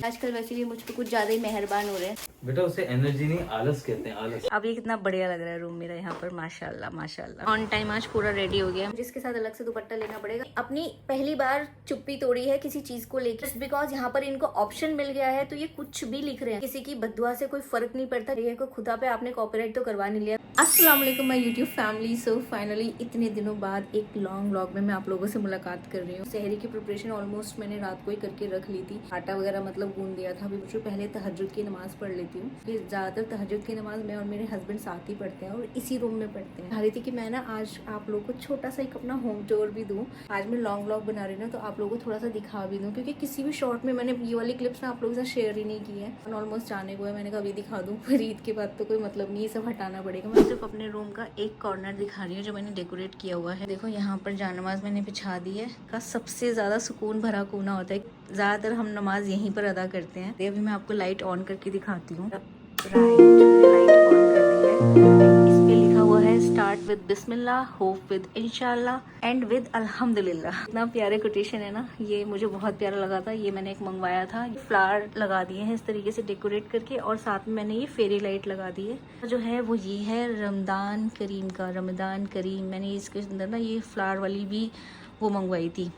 आजकल वैसे भी मुझ पे कुछ ज्यादा ही मेहरबान हो रहे हैं। बेटा उसे एनर्जी नहीं आलस कहते हैं, आलस। अब ये कितना बढ़िया लग रहा है रूम मेरा यहाँ पर, माशाल्लाह माशाल्लाह। ऑन टाइम आज पूरा रेडी हो गया, जिसके साथ अलग से दुपट्टा लेना पड़ेगा। अपनी पहली बार चुप्पी तोड़ी है किसी चीज को लेकर, जस्ट बिकॉज यहाँ पर इनको ऑप्शन मिल गया है तो ये कुछ भी लिख रहे हैं। किसी की बददुआ से कोई फर्क नहीं पड़ता। ये को खुदा पे आपने कॉपीराइट तो करवा नहीं लिया। अस्सलाम वालेकुम my YouTube family. So finally इतने दिनों बाद एक लॉन्ग व्लॉग में मैं आप लोगों से मुलाकात कर रही हूँ। सहरी की प्रिपरेशन ऑलमोस्ट मैंने रात को ही करके रख ली थी। आटा वगैरह मतलब गूंद दिया था। अभी मुझे पहले तहज्जुद की नमाज पढ़ लेती हूँ। ज्यादातर तहज्जुद की नमाज मैं और मेरे हस्बैंड साथ ही पढ़ते हैं और इसी रूम में पढ़ते हैं। हारी थी कि मैं ना आज आप लोगों को छोटा सा एक अपना होम टूर भी दूँ। आज मैं लॉन्ग व्लॉग बना रही हूँ ना, तो आप लोगों को थोड़ा सा दिखा भी दूँ, क्योंकि किसी भी शॉर्ट में मैंने ये वाली क्लिप्स ना आप लोगों के साथ शेयर ही नहीं की है। ऑलमोस्ट जाने को है, मैंने कहा अभी दिखा दूँ, फिर ईद के बाद तो कोई मतलब नहीं, ये सब हटाना पड़ेगा। मैं सिर्फ अपने रूम का एक कॉर्नर दिखा रही हूँ जो मैंने डेकोरेट किया हुआ है। देखो यहाँ पर जानमाज मैंने बिछा दी है। का सबसे ज्यादा सुकून भरा कोना होता है, ज्यादातर हम नमाज यहीं पर अदा करते हैं। अभी मैं आपको लाइट ऑन करके दिखाती हूँ। लाइट ऑन कर दी है। इस पे लिखा हुआ है start with Bismillah, hope with इंशाल्लाह एंड विद अल्हम्दुलिल्लाह। इतना प्यारे कोटेशन है ना, ये मुझे बहुत प्यारा लगा था। ये मैंने एक मंगवाया था। फ्लावर लगा दिए हैं इस तरीके से डेकोरेट करके, और साथ में मैंने ये फेरी लाइट लगा दी है। जो है वो ये है रमदान करीम का, रमदान करीम। मैंने इसके अंदर ना ये फ्लावर वाली भी वो मंगवाई थी,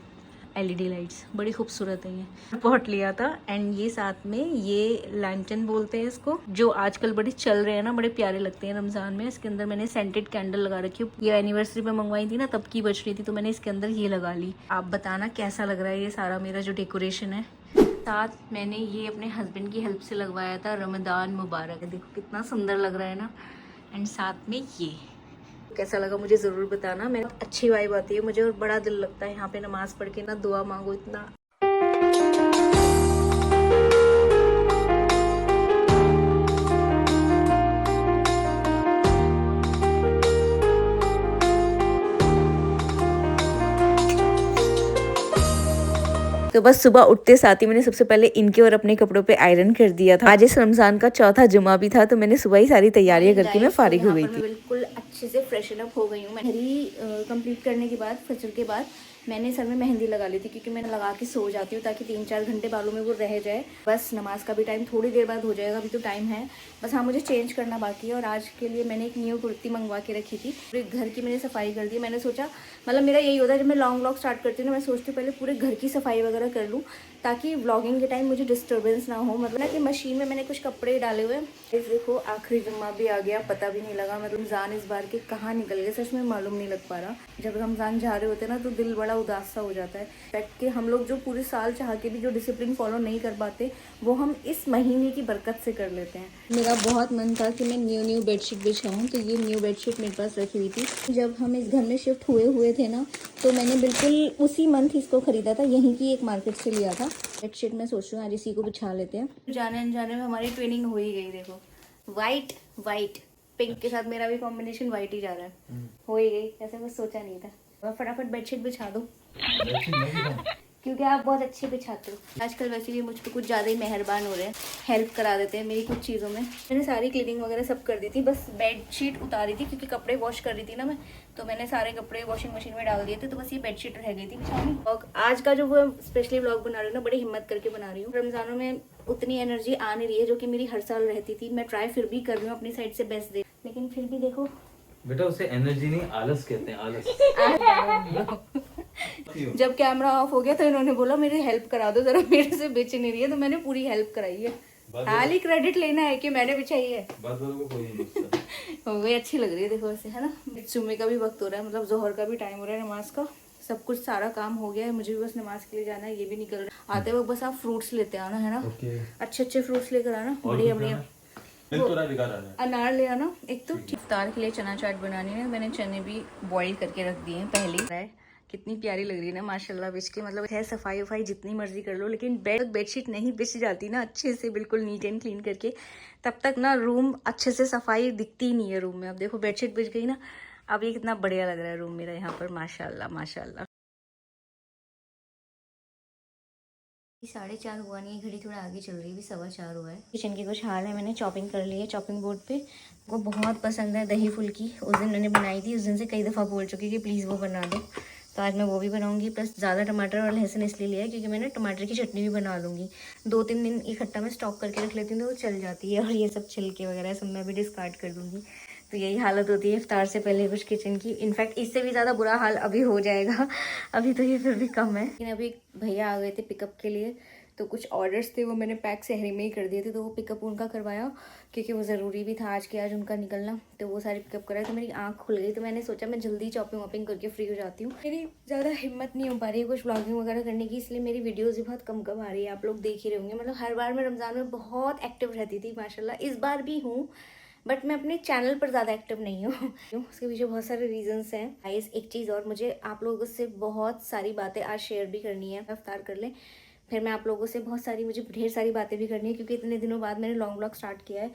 LED लाइट्स, बड़ी खूबसूरत है। ये पॉट लिया था। एंड ये साथ में ये लैंटर्न बोलते हैं इसको, जो आजकल बड़े चल रहे हैं ना, बड़े प्यारे लगते हैं रमजान में। इसके अंदर मैंने सेंटेड कैंडल लगा रखी है। ये एनिवर्सरी पे मंगवाई थी ना, तब की बच रही थी, तो मैंने इसके अंदर ये लगा ली। आप बताना कैसा लग रहा है ये सारा मेरा जो डेकोरेशन है। साथ मैंने ये अपने हस्बैंड की हेल्प से लगवाया था, रमदान मुबारक। देखो कितना सुंदर लग रहा है ना। एंड साथ में ये कैसा लगा मुझे ज़रूर बताना। मैं अच्छी वाइब आती है मुझे और बड़ा दिल लगता है यहाँ पे नमाज पढ़ के ना, दुआ मांगो इतना। तो बस सुबह उठते साथ ही मैंने सबसे पहले इनके और अपने कपड़ों पे आयरन कर दिया था। आज इस रमजान का चौथा जुमा भी था, तो मैंने सुबह ही सारी तैयारियां करके मैं फारिग हो गई थी। बिल्कुल अच्छे से फ्रेशन अप हो गई हूँ। मेहंदी कंप्लीट करने के बाद, फजर के बाद मैंने सर में मेहंदी लगा ली थी, क्योंकि मैंने लगा के सो जाती हूँ ताकि 3-4 घंटे बालों में वो रह जाए। बस नमाज का भी टाइम थोड़ी देर बाद हो जाएगा, अभी तो टाइम है। बस हाँ, मुझे चेंज करना बाकी है। और आज के लिए मैंने एक न्यू कुर्ती मंगवा के रखी थी। पूरे घर की मैंने सफाई कर दी। मैंने सोचा, मतलब मेरा यही होता है जब मैं लॉन्ग व्लॉग स्टार्ट करती हूँ ना, मैं सोचती हूँ पहले पूरे घर की सफाई वगैरह कर लूँ, ताकि व्लॉगिंग के टाइम मुझे डिस्टर्बेंस ना हो। मतलब ना कि मशीन में मैंने कुछ कपड़े डाले हुए हैं। देखो आखिरी जुम्मा भी आ गया, पता भी नहीं लगा। मतलब रमज़ान इस बार के कहाँ निकल गए, सच में मालूम नहीं लग पा रहा। जब रमज़ान जा रहे होते हैं ना, तो दिल बड़ा उदास सा हो जाता है। फैक्ट कि हम लोग जो पूरे साल चाह के भी जो डिसिप्लिन फॉलो नहीं कर पाते, वो हम इस महीने की बरकत से कर लेते हैं। मेरा बहुत मन था कि मैं न्यू बेडशीट बिछाऊँ, तो ये न्यू बेडशीट मेरे पास रखी हुई थी। जब हम इस घर में शिफ्ट हुए थे ना, तो मैंने बिल्कुल उसी मंथ इसको खरीदा था। यहीं की एक मार्केट से लिया था। बेडशीट मैं सोच रही हूँ आज इसी को बिछा लेते हैं। जाने अनजाने में हमारी ट्रेनिंग हो ही गई। देखो वाइट वाइट पिंक के साथ मेरा भी कॉम्बिनेशन वाइट ही जा रहा है। हो ही गई, ऐसे कुछ सोचा नहीं था। मैं फटाफट बेडशीट बिछा दूँ क्योंकि आप बहुत अच्छे बिछाते हो। आजकल वैसे भी मुझ पे कुछ ज़्यादा ही मेहरबान हो रहे हैं, हेल्प करा देते हैं मेरी कुछ चीज़ों में। मैंने सारी क्लीनिंग वगैरह सब कर दी थी, बस बेडशीट उतारी थी क्योंकि कपड़े वॉश कर रही थी ना मैं, तो मैंने सारे कपड़े वॉशिंग मशीन में डाल दिए थे। तो बस ये बेडशीट रह गई थी बिछानी। और आज का जो वो स्पेशली व्लॉग बना रही हूँ ना, बड़ी हिम्मत करके बना रही हूँ। रमज़ानों में उतनी एनर्जी आ नहीं रही है जो कि मेरी हर साल रहती थी। मैं ट्राई फिर भी कर रही हूँ अपनी साइड से बेस्ट दे, लेकिन फिर भी देखो बेटा उसे एनर्जी नहीं आलस कहते हैं, आलस। जब कैमरा ऑफ हो गया तो इन्होंने बोला मेरी हेल्प करा दो जरा, मेरे से बेच नहीं रही है, तो मैंने पूरी हेल्प कराई है। खाली क्रेडिट लेना है कि मैंने बिछाई है। हो गई, अच्छी लग रही है देखो ऐसे, है ना। जुम्मे का भी वक्त हो रहा है, मतलब जोहर का भी टाइम हो रहा है, नमाज का सब कुछ सारा काम हो गया है। मुझे भी बस नमाज के लिए जाना है, ये भी निकल रहा है। आते वक्त बस आप फ्रूट्स लेते आना, है ना। अच्छे फ्रूट्स लेकर आना, बढ़िया बढ़िया। अनार ले आना एक। तो इफ्तार के लिए चना चाट बनानी है। मैंने चने भी बॉईल करके रख दिए हैं पहले। कितनी प्यारी लग रही है ना माशाल्लाह बिछ के। मतलब है सफाई वफाई जितनी मर्जी कर लो, लेकिन बेडशीट नहीं बिछ जाती ना अच्छे से बिल्कुल नीट एंड क्लीन करके, तब तक ना रूम अच्छे से सफाई दिखती नहीं है रूम में। अब देखो बेडशीट बिछ गई ना, अब ये कितना बढ़िया लग रहा है रूम मेरा यहाँ पर, माशाल्लाह माशाल्लाह। 4:30 हुआ नहीं, घड़ी थोड़ा आगे चल रही है, भी 4:15 हुआ है। किचन की कुछ हाल है, मैंने चॉपिंग कर ली है चॉपिंग बोर्ड पे। वो बहुत पसंद है दही फुल्की, उस दिन मैंने बनाई थी। उस दिन से कई दफ़ा बोल चुकी कि प्लीज़ वो बना दो, तो आज मैं वो भी बनाऊंगी। प्लस ज़्यादा टमाटर और लहसुन इसलिए लिया है क्योंकि मैं ना टमाटर की चटनी भी बना लूँगी। 2-3 दिन इकट्ठा मैं स्टॉक करके रख लेती हूँ तो वो चल जाती है। और ये सब छिलके वगैरह सब मैं भी डिस्कार्ड कर दूँगी। तो यही हालत होती है इफ्तार से पहले कुछ किचन की। इनफैक्ट इससे भी ज़्यादा बुरा हाल अभी हो जाएगा। अभी तो ये फिर भी कम है। लेकिन अभी भैया आ गए थे पिकअप के लिए, तो कुछ ऑर्डर्स थे वो मैंने पैक शहरी में ही कर दिए थे, तो वो पिकअप उनका करवाया क्योंकि वो ज़रूरी भी था आज के आज उनका निकलना। तो वो सारे पिकअप कराए तो मेरी आँख खुल गई। तो मैंने सोचा मैं जल्दी चॉपिंग वॉपिंग करके फ्री हो जाती हूँ। मेरी ज़्यादा हिम्मत नहीं हो पा रही है कुछ व्लॉगिंग वगैरह करने की, इसलिए मेरी वीडियोज़ भी बहुत कम कम आ रही है। आप लोग देख ही रहे होंगे। मतलब हर बार मैं रमज़ान में बहुत एक्टिव रहती थी माशाल्लाह, इस बार भी हूँ, बट मैं अपने चैनल पर ज़्यादा एक्टिव नहीं हूँ। उसके पीछे बहुत सारे रीजंस हैं गाइस। एक चीज़ और, मुझे आप लोगों से बहुत सारी बातें आज शेयर भी करनी है। इफ्तार कर लें फिर मैं आप लोगों से मुझे ढेर सारी बातें भी करनी है क्योंकि इतने दिनों बाद मैंने लॉन्ग व्लॉग स्टार्ट किया है।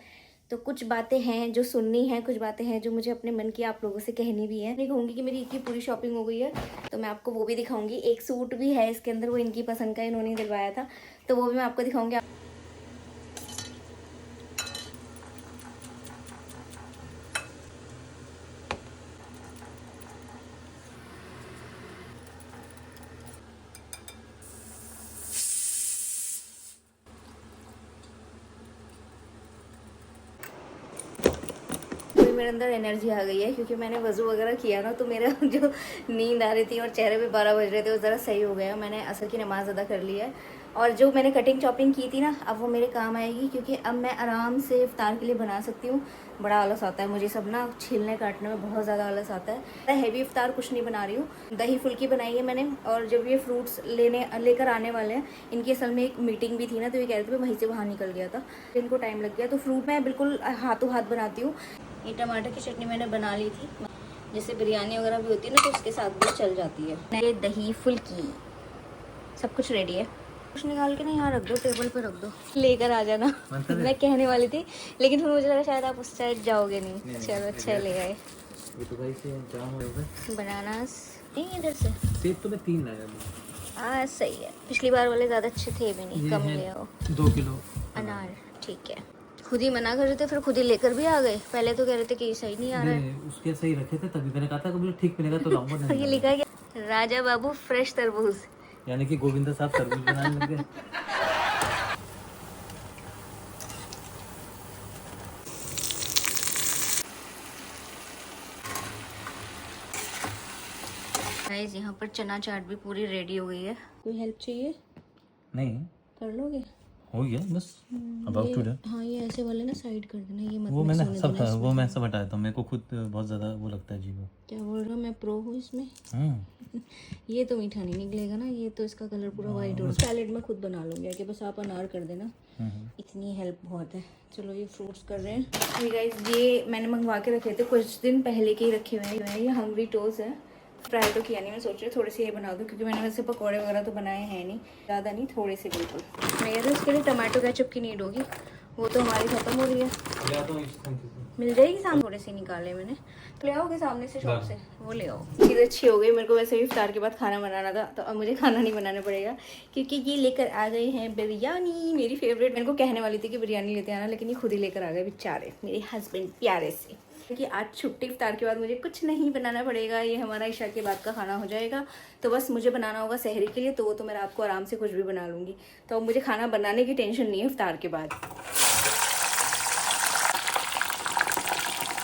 तो कुछ बातें हैं जो सुननी है, कुछ बातें हैं जो मुझे अपने मन की आप लोगों से कहनी भी है। मैं कहूँगी कि मेरी इतनी पूरी शॉपिंग हो गई है तो मैं आपको वो भी दिखाऊंगी। एक सूट भी है इसके अंदर, वो इनकी पसंद का इन्होंने दिलवाया था, तो वो भी मैं आपको दिखाऊंगी। मेरे अंदर एनर्जी आ गई है क्योंकि मैंने वज़ू वगैरह किया ना, तो मेरा जो नींद आ रही थी और चेहरे पे 12 बज रहे थे वो ज़रा सही हो गया। मैंने असर की नमाज़ अदा कर ली है और जो मैंने कटिंग चॉपिंग की थी ना, अब वो मेरे काम आएगी क्योंकि अब मैं आराम से इफ्तार के लिए बना सकती हूँ। बड़ा आलस आता है मुझे सब ना छीलने काटने में, बहुत ज़्यादा आलस आता है। हैवी इफ्तार कुछ नहीं बना रही हूँ, दही फुल्की बनाई है मैंने। और जब ये फ्रूट्स लेकर आने वाले हैं, इनकी असल में एक मीटिंग भी थी ना, तो ये कह रहे थे वहीं से वहाँ निकल गया था, इनको टाइम लग गया। तो फ्रूट मैं बिल्कुल हाथों हाथ बनाती हूँ। ये टमाटर की चटनी मैंने बना ली थी, जैसे बिरयानी वगैरह भी होती है ना तो उसके साथ भी चल जाती है। ये दही फुल्की सब कुछ रेडी है। कुछ निकाल के ना यहाँ रख दो, टेबल पे रख दो, लेकर आ जाना। मैं कहने वाली थी लेकिन फिर मुझे लगा शायद आप उस साइड जाओगे नहीं। चलो अच्छा ले आए। बनानास नहीं इधर से, सेब तो मैं 3 लाया। हाँ सही है, पिछली बार वाले ज़्यादा अच्छे थे भी नहीं, कम ले आओ। 2 किलो अनार ठीक है। खुद ही मना कर रहे थे फिर खुद ही लेकर भी आ गए। पहले तो कह रहे थे कि सही नहीं आ रहा है। उसके सही रखे थे तभी मैंने कहा था कि मुझे ठीक मिलेगा तो लाऊंगा नहीं। ये लिखा गया राजा बाबू फ्रेश तरबूज, यानी कि गोविंदा साहब तरबूज बनाने लग गए। गाइस यहाँ पर चना चाट भी पूरी रेडी हो गई है। कोई हेल्प चाहिए? नहीं कर लोगे? हो गया बस। About to done. हाँ ये ऐसे वाले ना साइड कर देना, ये मत वो मिक्स मैंने होने सब देना इसमें। वो मैं सब हटाया था, मेरे को खुद बहुत ज़्यादा वो लगता है अजीब। क्या बोल रहा हूँ, मैं प्रो हूँ इसमें। हम्म। ये तो मीठा नहीं निकलेगा ना, ये तो इसका कलर पूरा वाइट हो। सैलेड में खुद बना लूँगी कि बस आप अनार कर देना, इतनी हेल्प बहुत है। चलो ये फ्रूट्स कर रहे हैं। ये गाइस ये मैंने मंगवा के रखे थे, कुछ दिन पहले के ही रखे हुए हैं। ये हंगरी टोस्ट है, फ्राई तो किया नहीं, मैं सोच रही थोड़े से ये बना दूँ क्योंकि मैंने वैसे पकौड़े वगैरह तो बनाए हैं नहीं, ज़्यादा नहीं, थोड़े से बिल्कुल। मेरे उसके लिए टमाटो केचप की नीड होगी, वो तो हमारी खत्म हो रही है। मिल जाएगी सामने, थोड़े से निकाले मैंने, तो ले आओगे सामने से शॉप से, वो ले आओ। चीज़ अच्छी हो गई। मेरे को वैसे भी इफ्तार के बाद खाना बनाना था, तो अब मुझे खाना नहीं बनाना पड़ेगा क्योंकि ये लेकर आ गए हैं बिरयानी, मेरी फेवरेट। मेरे को कहने वाली थी कि बिरयानी लेते आना, लेकिन ये खुद ही लेकर आ गए बेचारे मेरे हस्बैंड प्यारे से। क्योंकि आज छुट्टी, इफ्तार के बाद मुझे कुछ नहीं बनाना पड़ेगा, ये हमारा इशा के बाद का खाना हो जाएगा। तो बस मुझे बनाना होगा सहरी के लिए, तो वो तो मैं रात को आराम से कुछ भी बना लूँगी। तो अब मुझे खाना बनाने की टेंशन नहीं है इफ्तार के बाद।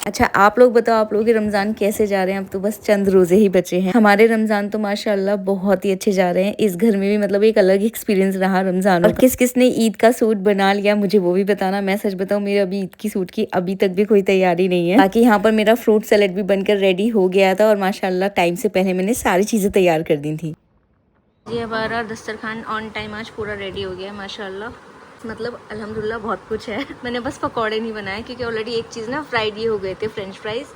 अच्छा आप लोग बताओ, आप लोग के रमज़ान कैसे जा रहे हैं? अब तो बस चंद रोज़े ही बचे हैं। हमारे रमज़ान तो माशाल्लाह बहुत ही अच्छे जा रहे हैं। इस घर में भी मतलब एक अलग एक्सपीरियंस रहा रमज़ान। और किस किस ने ईद का सूट बना लिया मुझे वो भी बताना। मैं सच बताऊँ, मेरे अभी ईद की सूट की अभी तक भी कोई तैयारी नहीं है। बाकी यहाँ पर मेरा फ्रूट सैलेड भी बनकर रेडी हो गया था और माशाल्लाह टाइम से पहले मैंने सारी चीज़ें तैयार कर दी थी। जी हमारा दस्तरखान ऑन टाइम आज पूरा रेडी हो गया माशाल्लाह। मतलब अल्हम्दुलिल्लाह बहुत कुछ है। मैंने बस पकौड़े नहीं बनाए क्योंकि ऑलरेडी एक चीज़ ना फ्राइड ये हो गए थे, फ्रेंच फ्राइज।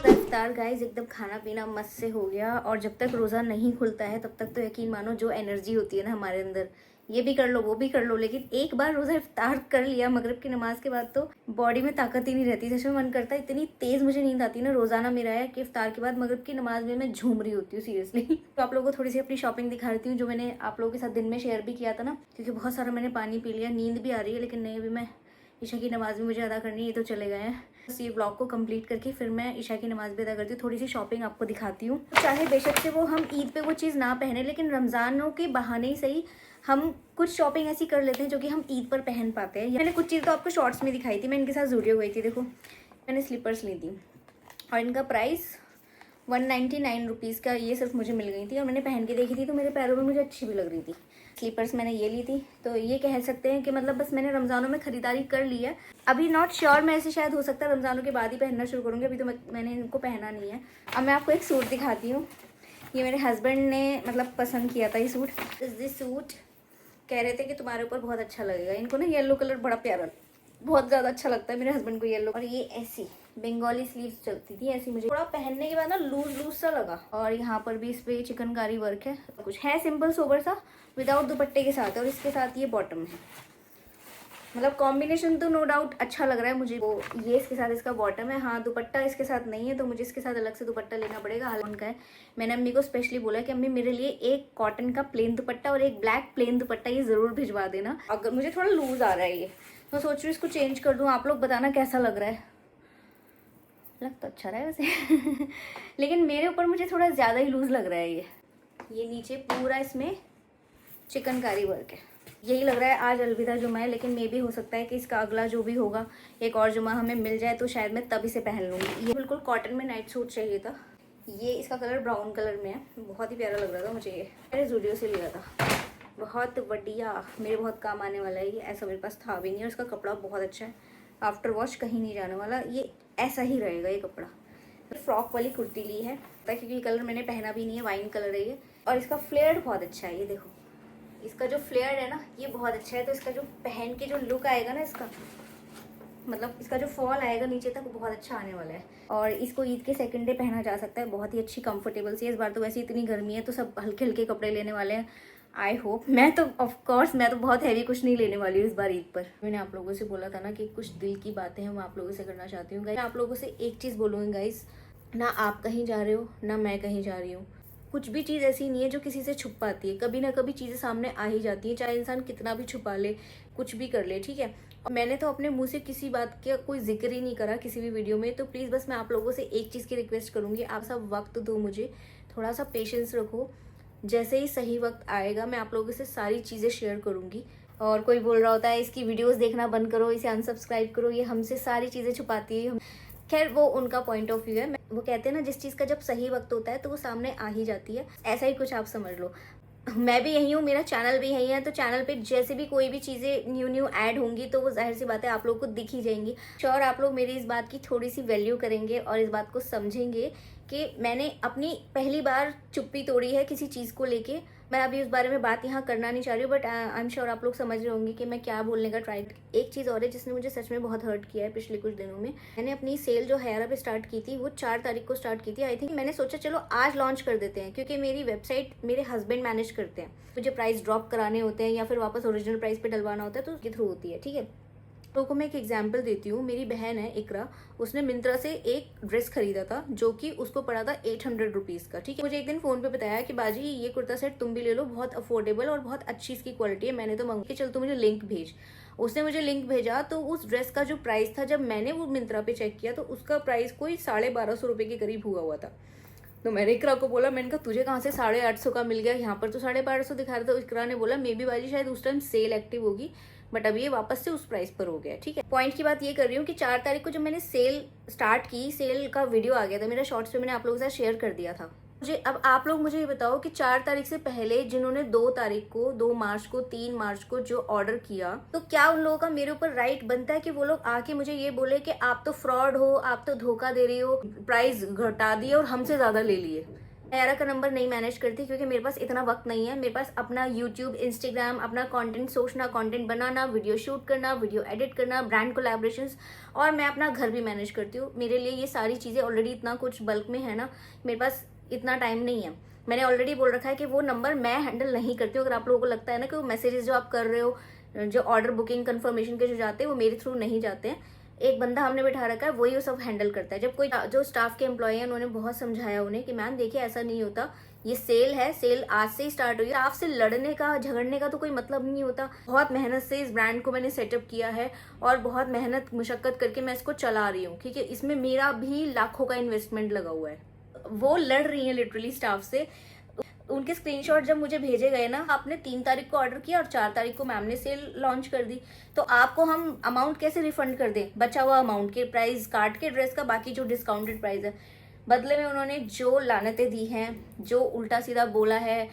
इफ्तार गाइस एकदम खाना पीना मस्त से हो गया। और जब तक रोज़ा नहीं खुलता है तब तक तो यकीन मानो जो एनर्जी होती है ना हमारे अंदर, ये भी कर लो वो भी कर लो, लेकिन एक बार रोज़ा इफ्तार कर लिया मगरिब की नमाज के बाद तो बॉडी में ताकत ही नहीं रहती। सच में मन करता है, इतनी तेज़ मुझे नींद आती है ना रोज़ाना मेरा है कि इफ्तार के बाद मगरिब की नमाज में मैं झूम रही होती हूँ सीरियसली। तो आप लोगों को थोड़ी सी अपनी शॉपिंग दिखा देती हूँ जो मैंने आप लोगों के साथ दिन में शेयर भी किया था ना, क्योंकि बहुत सारा मैंने पानी पी लिया, नींद भी आ रही है, लेकिन नहीं अभी मैं ईशा की नमाज़ भी मुझे अदा करनी है, ये तो चले गए हैं। बस ये व्लॉग को कंप्लीट करके फिर मैं ईशा की नमाज़ भी अदा करती हूँ, थोड़ी सी शॉपिंग आपको दिखाती हूँ। चाहे बेशक से वो हम ईद पे वो चीज़ ना पहने, लेकिन रमज़ानों के बहाने ही सही हम कुछ शॉपिंग ऐसी कर लेते हैं जो कि हम ईद पर पहन पाते हैं। मैंने कुछ चीज़ तो आपको शॉर्ट्स में दिखाई थी, मैं इनके साथ ज़ूडियो गई थी। देखो मैंने स्लीपर्स ली थी और इनका प्राइस 199 रुपीज़ का ये सिर्फ मुझे मिल गई थी, और मैंने पहन के देखी थी तो मेरे पैरों में मुझे अच्छी भी लग रही थी। स्लीपर्स मैंने ये ली थी, तो ये कह सकते हैं कि मतलब बस मैंने रमज़ानों में ख़रीदारी कर ली है। अभी नॉट श्योर, मैं ऐसे शायद हो सकता है रमज़ानों के बाद ही पहनना शुरू करूँगी, अभी तो मैंने इनको पहना नहीं है। अब मैं आपको एक सूट दिखाती हूँ, ये मेरे हस्बैंड ने मतलब पसंद किया था ये सूट। दिस सूट कह रहे थे कि तुम्हारे ऊपर बहुत अच्छा लगेगा। इनको ना येलो कलर बड़ा प्यारा, बहुत ज़्यादा अच्छा लगता है मेरे हस्बैंड को येलो। और ये ऐसी बंगाली स्लीव्स चलती थी ऐसी, मुझे थोड़ा पहनने के बाद ना लूज सा लगा। और यहाँ पर भी इस पे चिकनकारी वर्क है, कुछ है सिंपल सोबर सा विदाउट दुपट्टे के साथ, और इसके साथ ये बॉटम है। मतलब कॉम्बिनेशन तो नो डाउट अच्छा लग रहा है मुझे। वो ये इसके साथ इसका बॉटम है, हाँ दुपट्टा इसके साथ नहीं है, तो मुझे इसके साथ अलग से दुपट्टा लेना पड़ेगा। हाल का है, मैंने अम्मी को स्पेशली बोला कि अम्मी मेरे लिए एक कॉटन का प्लेन दुपट्टा और एक ब्लैक प्लेन दुपट्टा ये ज़रूर भिजवा देना। अगर मुझे थोड़ा लूज आ रहा है ये, मैं सोच रही हूँ इसको चेंज कर दूँ। आप लोग बताना कैसा लग रहा है। लग तो अच्छा रहा है वैसे लेकिन मेरे ऊपर मुझे थोड़ा ज़्यादा ही लूज़ लग रहा है ये नीचे पूरा इसमें चिकनकारी वर्क है। यही लग रहा है आज अलविदा जुमा है, लेकिन मे भी हो सकता है कि इसका अगला जो भी होगा एक और जुमा हमें मिल जाए तो शायद मैं तब इसे पहन लूँगी। ये बिल्कुल कॉटन में नाइट सूट चाहिए था, ये इसका कलर ब्राउन कलर में है, बहुत ही प्यारा लग रहा था मुझे। ये मैंने ज़ूडियो से लिया था, बहुत बढ़िया, मेरे बहुत काम आने वाला है ये। ऐसा मेरे पास था भी नहीं, और इसका कपड़ा बहुत अच्छा है, आफ्टर वॉश कहीं नहीं जाने वाला, ये ऐसा ही रहेगा ये कपड़ा। फ्रॉक वाली कुर्ती ली है क्योंकि ये कलर मैंने पहना भी नहीं है, वाइन कलर है ये, और इसका फ्लेयर बहुत अच्छा है। ये देखो इसका जो फ्लेयर है ना ये बहुत अच्छा है, तो इसका जो पहन के जो लुक आएगा ना इसका, मतलब इसका जो फॉल आएगा नीचे तक वो बहुत अच्छा आने वाला है। और इसको ईद के सेकंड डे पहना जा सकता है, बहुत ही अच्छी कंफर्टेबल सी है। इस बार तो वैसे इतनी गर्मी है तो सब हल्के हल्के कपड़े लेने वाले हैं, आई होप। मैं तो ऑफकोर्स मैं तो बहुत हैवी कुछ नहीं लेने वाली हूँ इस बार ईद पर। मैंने आप लोगों से बोला था ना कि कुछ दिल की बातें हैं मैं आप लोगों से करना चाहती हूँ। मैं आप लोगों से एक चीज़ बोलूँगी गाइस, ना आप कहीं जा रहे हो ना मैं कहीं जा रही हूँ, कुछ भी चीज़ ऐसी नहीं है जो किसी से छुप पाती है। कभी ना कभी चीज़ें सामने आ ही जाती हैं, चाहे इंसान कितना भी छुपा ले, कुछ भी कर ले, ठीक है। और मैंने तो अपने मुंह से किसी बात का कोई जिक्र ही नहीं करा किसी भी वीडियो में, तो प्लीज़ बस मैं आप लोगों से एक चीज़ की रिक्वेस्ट करूँगी, आप सब वक्त दो मुझे, थोड़ा सा पेशेंस रखो। जैसे ही सही वक्त आएगा मैं आप लोगों से सारी चीज़ें शेयर करूँगी। और कोई बोल रहा होता है इसकी वीडियोस देखना बंद करो, इसे अनसब्सक्राइब करो, ये हमसे सारी चीज़ें छुपाती है। खैर वो उनका पॉइंट ऑफ व्यू है। वो कहते हैं ना जिस चीज़ का जब सही वक्त होता है तो वो सामने आ ही जाती है, ऐसा ही कुछ आप समझ लो। मैं भी यही हूँ, मेरा चैनल भी यही है, तो चैनल पे जैसे भी कोई भी चीज़ें न्यू ऐड होंगी तो वो जाहिर सी बात है आप लोग को दिख ही जाएंगी। श्योर आप लोग मेरी इस बात की थोड़ी सी वैल्यू करेंगे और इस बात को समझेंगे कि मैंने अपनी पहली बार चुप्पी तोड़ी है किसी चीज़ को लेके। मैं अभी उस बारे में बात यहाँ करना नहीं चाह रही हूँ, बट आई एम श्योर आप लोग समझ रहे होंगे कि मैं क्या बोलने का ट्राई। एक चीज़ और है जिसने मुझे सच में बहुत हर्ट किया है पिछले कुछ दिनों में। मैंने अपनी सेल जो हेयर पे स्टार्ट की थी वो 4 तारीख को स्टार्ट की थी आई थिंक। मैंने सोचा चलो आज लॉन्च कर देते हैं, क्योंकि मेरी वेबसाइट मेरे हस्बैंड मैनेज करते हैं, मुझे प्राइस ड्रॉप कराने होते हैं या फिर वापस ओरिजिनल प्राइस पे डलवाना होता है तो उसके थ्रू होती है, ठीक है। तो को मैं एक एग्जांपल देती हूँ। मेरी बहन है इकरा, उसने मिंत्रा से एक ड्रेस खरीदा था जो कि उसको पड़ा था 800 रुपीज़ का, ठीक है। मुझे एक दिन फ़ोन पे बताया कि बाजी ये कुर्ता सेट तुम भी ले लो, बहुत अफोर्डेबल और बहुत अच्छी इसकी क्वालिटी है। मैंने तो मंगा के चल तू मुझे लिंक भेज। उसने मुझे लिंक भेजा तो उस ड्रेस का जो प्राइस था जब मैंने वो मिंत्रा पे चेक किया तो उसका प्राइस कोई 1250 रुपये के करीब हुआ था। तो मैंने इकरा को बोला, मैंने कहा तुझे कहाँ से 850 का मिल गया, यहाँ पर तो 1250 दिखा रहा था। इकरा ने बोला मे बी बाजी शायद उस टाइम सेल एक्टिव होगी, बट अभी ये वापस से उस प्राइस पर हो गया, ठीक है। पॉइंट की बात ये कर रही हूँ कि 4 तारीख को जब मैंने सेल स्टार्ट की, सेल का वीडियो आ गया था मेरा शॉर्ट्स पे, मैंने आप लोगों के साथ शेयर कर दिया था। मुझे अब आप लोग मुझे ये बताओ कि 4 तारीख से पहले जिन्होंने 2 तारीख को, 2 मार्च को, 3 मार्च को जो ऑर्डर किया, तो क्या उन लोगों का मेरे ऊपर राइट बनता है कि वो लोग आके मुझे ये बोले कि आप तो फ्रॉड हो, आप तो धोखा दे रही हो, प्राइस घटा दिए और हमसे ज़्यादा ले लिए। एरा का नंबर नहीं मैनेज करती क्योंकि मेरे पास इतना वक्त नहीं है। मेरे पास अपना यूट्यूब, इंस्टाग्राम, अपना कंटेंट सोचना, कंटेंट बनाना, वीडियो शूट करना, वीडियो एडिट करना, ब्रांड कोलैबोरेशंस, और मैं अपना घर भी मैनेज करती हूँ। मेरे लिए ये सारी चीज़ें ऑलरेडी इतना कुछ बल्क में है ना, मेरे पास इतना टाइम नहीं है। मैंने ऑलरेडी बोल रखा है कि वो नंबर मैं हैंडल नहीं करती हूँ। अगर आप लोगों को लगता है ना कि वो मैसेजेस जो आप कर रहे हो, जो ऑर्डर बुकिंग कंफर्मेशन के जो जाते हैं वो मेरे थ्रू नहीं जाते हैं, एक बंदा हमने बिठा रखा है, वही वो सब हैंडल करता है। जब कोई जो स्टाफ के एम्प्लॉय हैं उन्होंने बहुत समझाया उन्हें कि मैम देखिए ऐसा नहीं होता, ये सेल है, सेल आज से ही स्टार्ट हुई है, आपसे लड़ने का झगड़ने का तो कोई मतलब नहीं होता। बहुत मेहनत से इस ब्रांड को मैंने सेटअप किया है और बहुत मेहनत मुशक्कत करके मैं इसको चला रही हूँ, ठीक है। इसमें मेरा भी लाखों का इन्वेस्टमेंट लगा हुआ है। वो लड़ रही है लिटरली स्टाफ से। उनके स्क्रीनशॉट जब मुझे भेजे गए ना, आपने 3 तारीख को ऑर्डर किया और 4 तारीख को मैम ने सेल लॉन्च कर दी, तो आपको हम अमाउंट कैसे रिफंड कर दें, बचा हुआ अमाउंट के प्राइस काट के ड्रेस का, बाकी जो डिस्काउंटेड प्राइस है। बदले में उन्होंने जो लानतें दी हैं, जो उल्टा सीधा बोला है,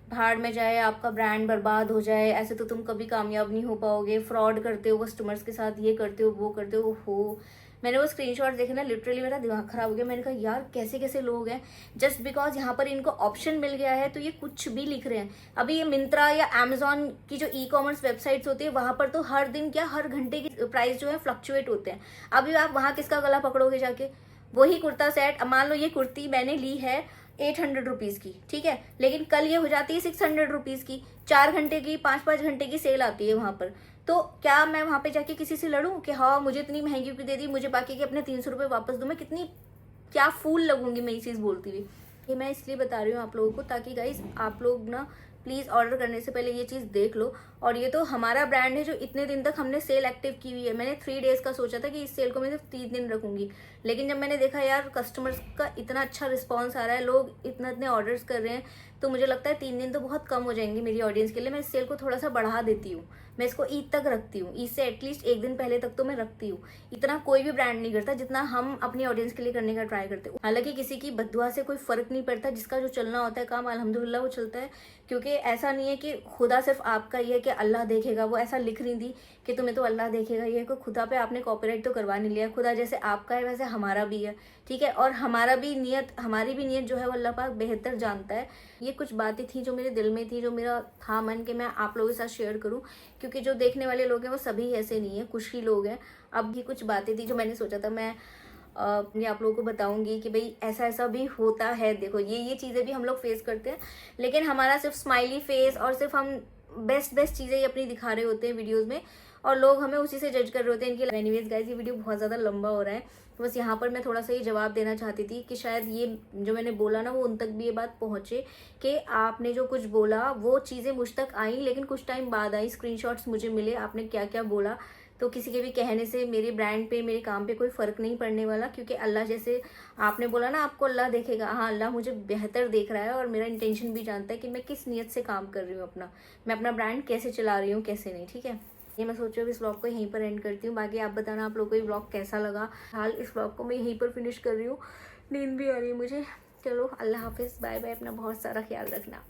भाड़ में जाए, आपका ब्रांड बर्बाद हो जाए, ऐसे तो तुम कभी कामयाब नहीं हो पाओगे, फ्रॉड करते हो कस्टमर्स के साथ, ये करते हो वो करते हो। मैंने वो स्क्रीनशॉट देखे ना, लिटरली मेरा दिमाग खराब हो गया। मैंने कहा यार कैसे कैसे लोग हैं, जस्ट बिकॉज यहाँ पर इनको ऑप्शन मिल गया है तो ये कुछ भी लिख रहे हैं। अभी ये मिंत्रा या अमेजोन की जो ई कॉमर्स वेबसाइट्स होती है वहां पर तो हर दिन क्या हर घंटे की प्राइस जो है फ्लक्चुएट होते हैं। अभी आप वहां किसका गला पकड़ोगे जाके। वही कुर्ता सेट, मान लो ये कुर्ती मैंने ली है 800 रुपीज की, ठीक है, लेकिन कल ये हो जाती है 600 रुपीज की। 4 घंटे की 5-5 घंटे की सेल आती है वहां पर। तो क्या मैं वहां पे जाके किसी से लड़ूं कि हाँ मुझे इतनी महंगी क्यों दे दी, मुझे बाकी के अपने 300 रुपये वापस दो। मैं कितनी क्या फूल लगूंगी मैं ये चीज़ बोलती हुई। ये मैं इसलिए बता रही हूँ आप लोगों को ताकि गाइस आप लोग ना प्लीज़ ऑर्डर करने से पहले ये चीज़ देख लो। और ये तो हमारा ब्रांड है जो इतने दिन तक हमने सेल एक्टिव की हुई है। मैंने 3 डेज़ का सोचा था कि इस सेल को मैं सिर्फ 3 दिन रखूंगी, लेकिन जब मैंने देखा यार कस्टमर्स का इतना अच्छा रिस्पॉन्स आ रहा है, लोग इतने ऑर्डर्स कर रहे हैं, तो मुझे लगता है 3 दिन तो बहुत कम हो जाएंगे मेरी ऑडियंस के लिए। मैं इस सेल को थोड़ा सा बढ़ा देती हूँ, मैं इसको ईद तक रखती हूँ, ईद से एटलीस्ट 1 दिन पहले तक तो मैं रखती हूँ। इतना कोई भी ब्रांड नहीं करता जितना हम अपनी ऑडियंस के लिए करने का ट्राई करते हैं। हालांकि किसी की बद्दुआ से कोई फर्क नहीं पड़ता, जिसका जो चलना होता है काम अल्हम्दुलिल्लाह वो चलता है। क्योंकि ऐसा नहीं है कि खुदा सिर्फ आपका ही है कि अल्लाह देखेगा, वो ऐसा लिख नहीं दी कि तुम्हें तो अल्लाह देखेगा। ये को खुदा पे आपने कॉपीराइट तो करवा नहीं लिया। खुदा जैसे आपका है वैसे हमारा भी है, ठीक है। और हमारी भी नियत जो है वो अल्लाह पाक बेहतर जानता है। ये कुछ बातें थी जो मेरे दिल में थी, जो मेरा था मन कि मैं आप लोगों के साथ शेयर करूं, क्योंकि जो देखने वाले लोग हैं वो सभी ऐसे नहीं है, कुछ ही लोग हैं। अब भी कुछ बातें थी जो मैंने सोचा था मैं आप लोगों को बताऊंगी कि भाई ऐसा ऐसा भी होता है। देखो ये चीज़ें भी हम लोग फेस करते हैं, लेकिन हमारा सिर्फ स्माइली फेस और सिर्फ हम बेस्ट चीज़ें ही अपनी दिखा रहे होते हैं वीडियोज़ में, और लोग हमें उसी से जज कर रहे होते हैं इनकी। एनीवेज गाइस, ये वीडियो बहुत ज़्यादा लंबा हो रहा है, तो बस यहाँ पर मैं थोड़ा सा ये जवाब देना चाहती थी कि शायद ये जो मैंने बोला ना वो उन तक भी ये बात पहुँचे कि आपने जो कुछ बोला वो चीज़ें मुझ तक आई, लेकिन कुछ टाइम बाद आई। स्क्रीनशॉट्स मुझे मिले आपने क्या क्या बोला, तो किसी के भी कहने से मेरे ब्रांड पे, मेरे काम पे कोई फ़र्क नहीं पड़ने वाला। क्योंकि अल्लाह, जैसे आपने बोला ना आपको अल्लाह देखेगा, हाँ अल्लाह मुझे बेहतर देख रहा है और मेरा इंटेंशन भी जानता है कि मैं किस नीयत से काम कर रही हूँ, मैं अपना ब्रांड कैसे चला रही हूँ, कैसे नहीं, ठीक है। ये मैं सोच रही हूँ इस व्लॉग को यहीं पर एंड करती हूँ। बाकी आप बताना आप लोगों को ये व्लॉग कैसा लगा। हाल इस व्लॉग को मैं यहीं पर फिनिश कर रही हूँ, नींद भी आ रही है मुझे। चलो अल्लाह हाफिज़, बाय बाय, अपना बहुत सारा ख्याल रखना।